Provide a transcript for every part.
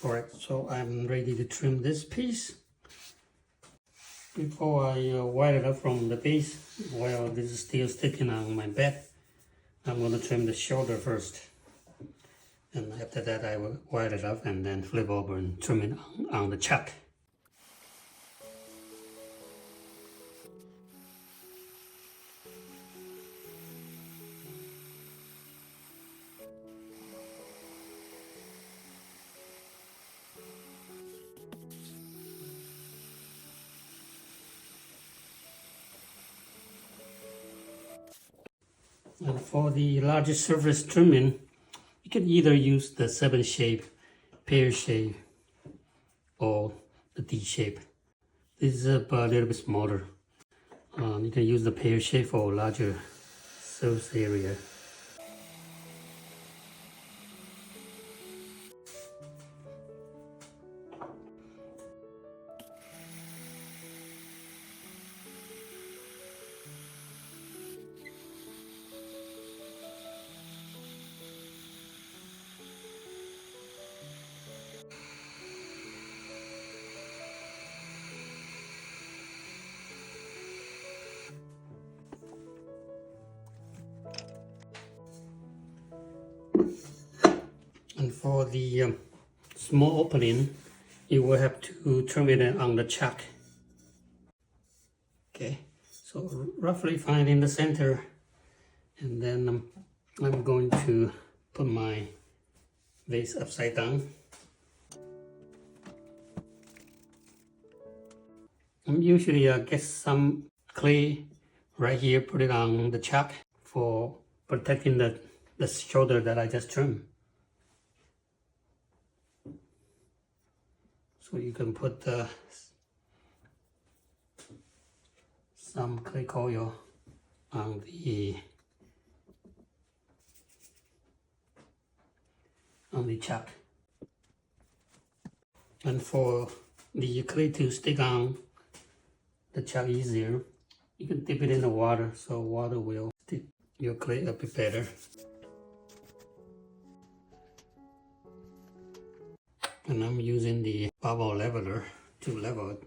Alright, so I'm ready to trim this piece. Before I wire it up from the base, while this is still sticking on my bed, I'm going to trim the shoulder first. And after that I will wire it up and then flip over and trim it on the chuck. And for the larger surface trimming, you can either use the 7 shape, pear shape, or the D shape. This is a little bit smaller. You can use the pear shape for larger surface area. And for the small opening, you will have to trim it on the chuck. Okay, so roughly find in the center, and then I'm going to put my vase upside down. Usually I get some clay right here, put it on the chuck for protecting the shoulder that I just trimmed. So you can put some clay coil on the chuck. And for the clay to stick on the chuck easier, you can dip it in the water, so water will stick your clay a bit better. And I'm using the bubble leveler to level it.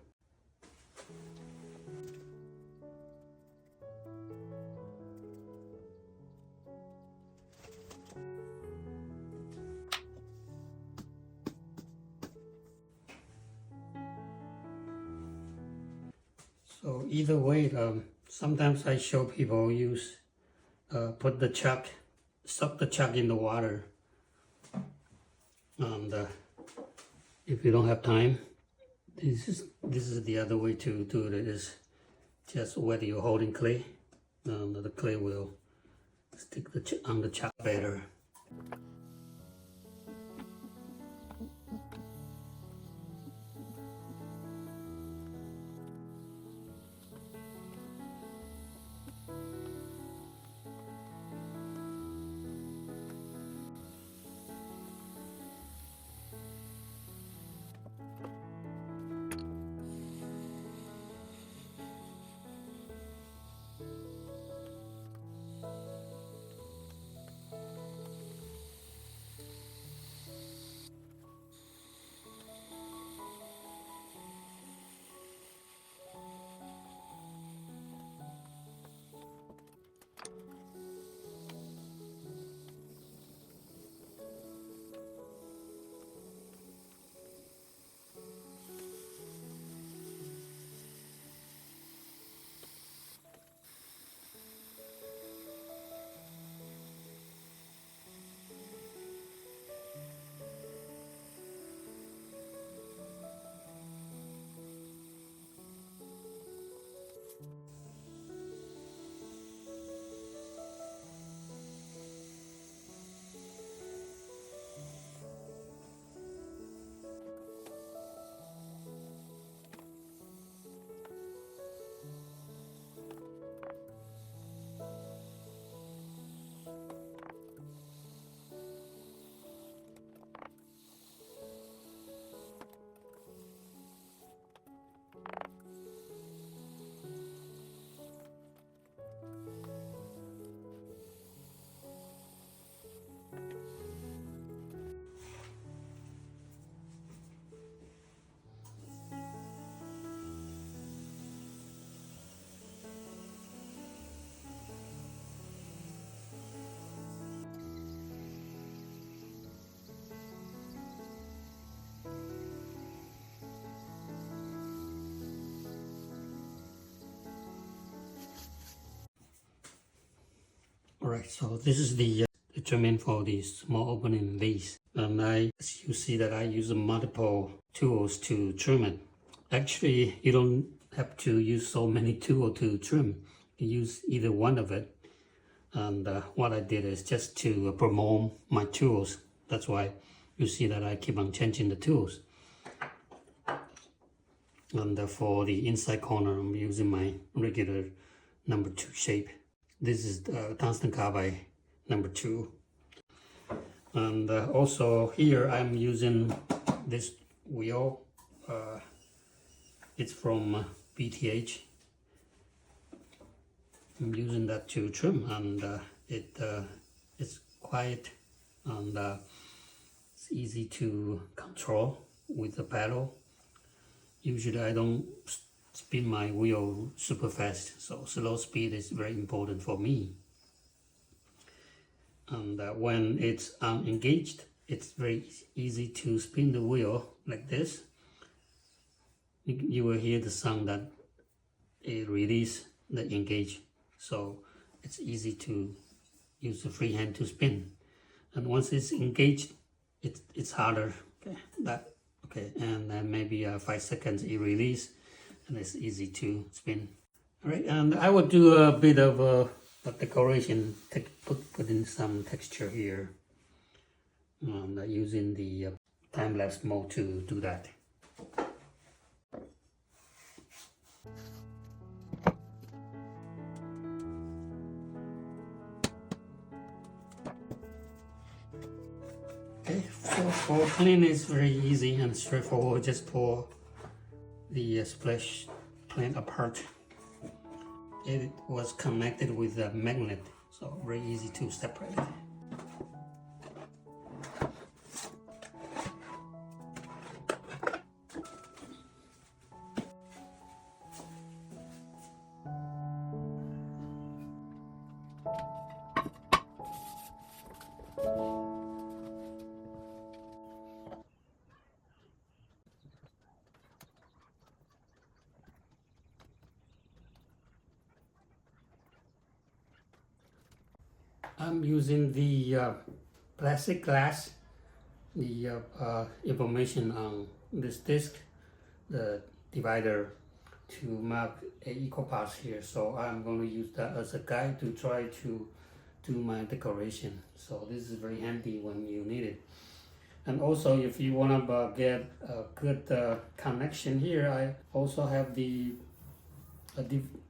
So either way, sometimes I show people use put the chuck, soak the chuck in the water, and if you don't have time, this is the other way to do it. Is just whether you're holding clay, the clay will stick on the chuck better. Alright, so this is the trim for the small opening vase. And as you see that I use multiple tools to trim it. Actually, you don't have to use so many tools to trim. You use either one of it. And what I did is just to promote my tools. That's why you see that I keep on changing the tools. And for the inside corner, I'm using my regular number 2 shape. This is tungsten carbide number 2. And also here I'm using this wheel. It's from BTH. I'm using that to trim, and it's quiet and it's easy to control with the pedal. Usually I don't spin my wheel super fast, so slow speed is very important for me. And when it's engaged, it's very easy to spin the wheel like this. You will hear the sound that it release the engage, so it's easy to use the free hand to spin. And once it's engaged, it's harder. Okay, and then maybe 5 seconds it release, and it's easy to spin. All right, and I will do a bit of a decoration, put in some texture here, using the time-lapse mode to do that. Okay, for cleaning it's very easy and straightforward. Just pour the splash plate apart. It was connected with a magnet, so very easy to separate. I'm using the plastic glass, the information on this disc, the divider, to mark equal parts here. So I'm going to use that as a guide to try to do my decoration. So this is very handy when you need it. And also, if you want to get a good connection here, I also have the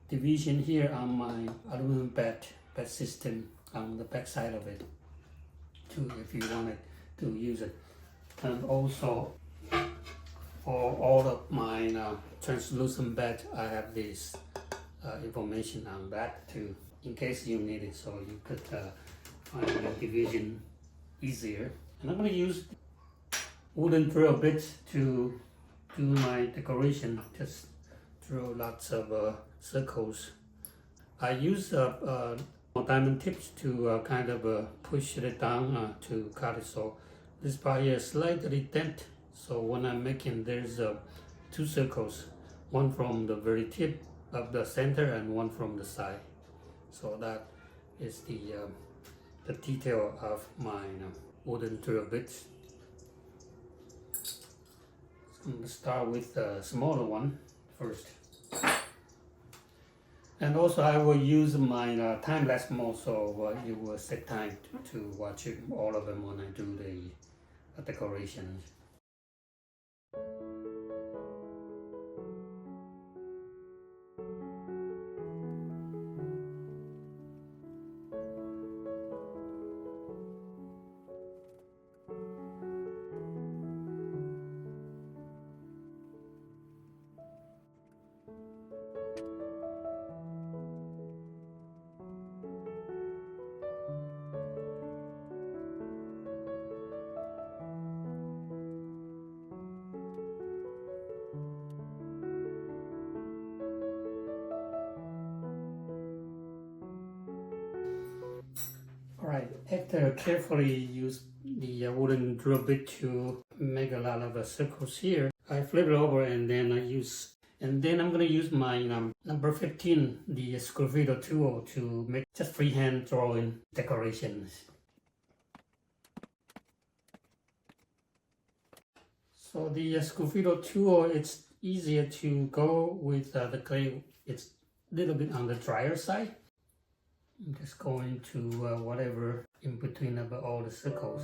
division here on my aluminum bed system on the back side of it too, if you wanted to use it. And also for all of my translucent bed, I have this information on that too, in case you need it, so you could find the division easier. And I'm going to use wooden drill bits to do my decoration. Just drill lots of circles. I use diamond tips to kind of push it down to cut it. So this part here is slightly dent. So when I'm making, there's 2 circles, one from the very tip of the center and one from the side. So that is the detail of my wooden drill bits. So I'm going to start with the smaller one first. And also I will use my time-lapse mode, so you will set time to watch it, all of them when I do the decorations. Alright, after carefully use the wooden drill bit to make a lot of circles here, I flip it over and then I use And then I'm going to use my number 15, the screw feeder tool, to make just freehand drawing decorations. So the screw feeder tool, it's easier to go with the clay. It's a little bit on the drier side. I'm just going to whatever in between of all the circles.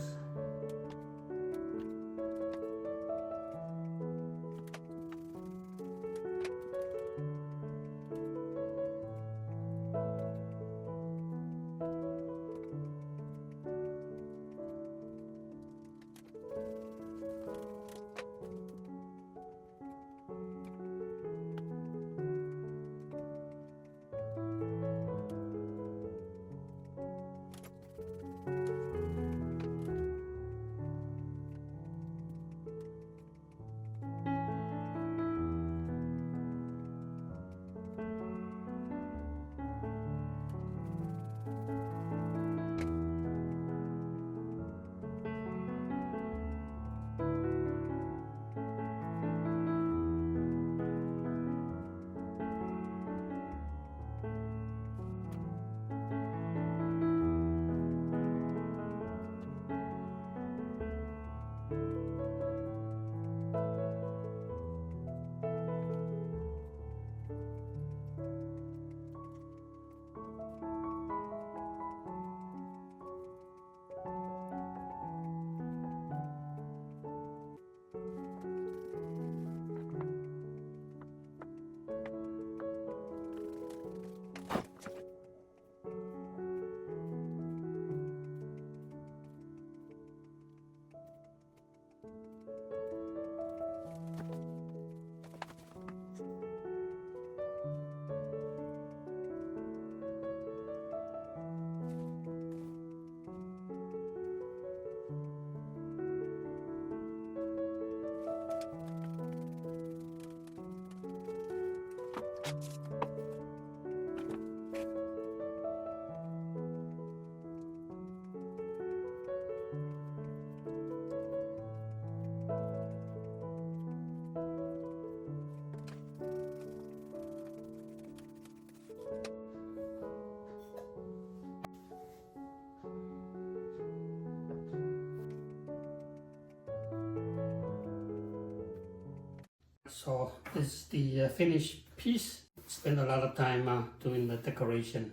So this is the finished piece. Spent a lot of time doing the decoration,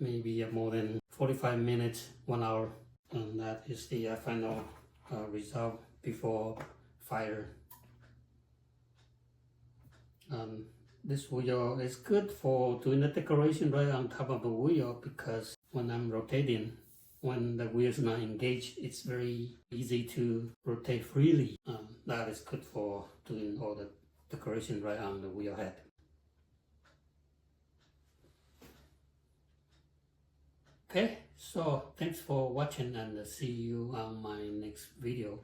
maybe more than 45 minutes, 1 hour, and that is the final result before fire. This wheel is good for doing the decoration right on top of the wheel, because when I'm rotating, when the wheel is not engaged, it's very easy to rotate freely. That is good for doing all the decoration right on the wheel head. Okay, so thanks for watching, and see you on my next video.